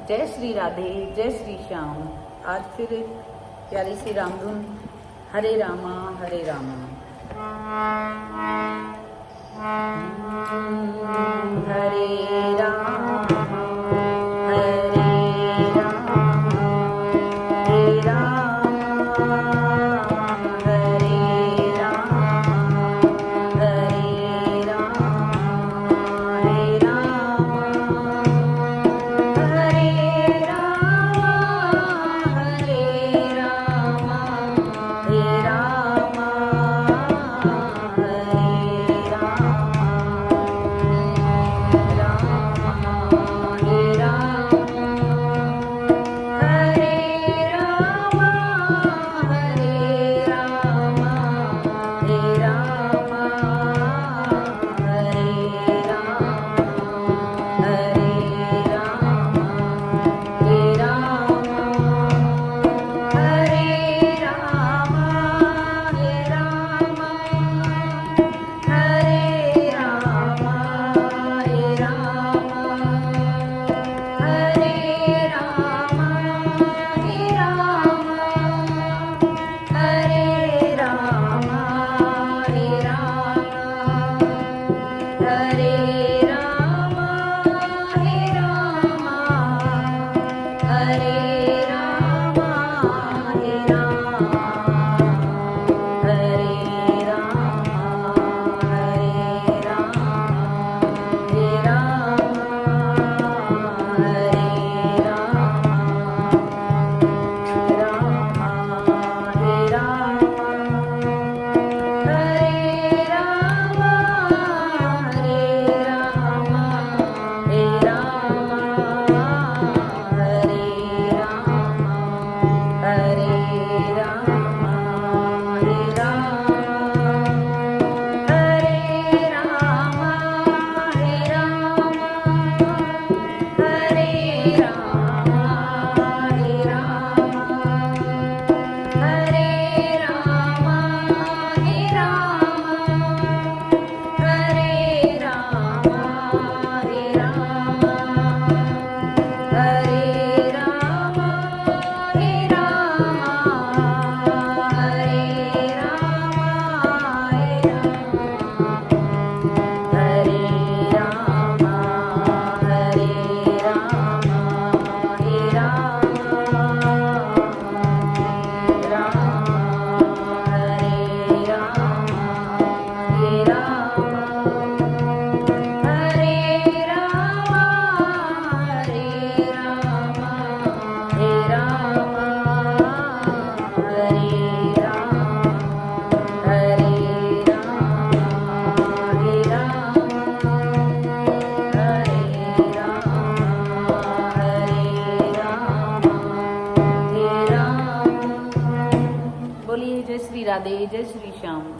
जय श्री राधे, जय श्री श्याम। आज फिर प्यारी सी रामधुन, हरे रामा हरे रामा। हरे रामा हरे रामा, हरे रामा हरे रामा, हरे रामा हरे रामा, हरे रामा हरे रामा, हरे रामा हरे बोलिए जय श्री राधे, जय श्री श्याम।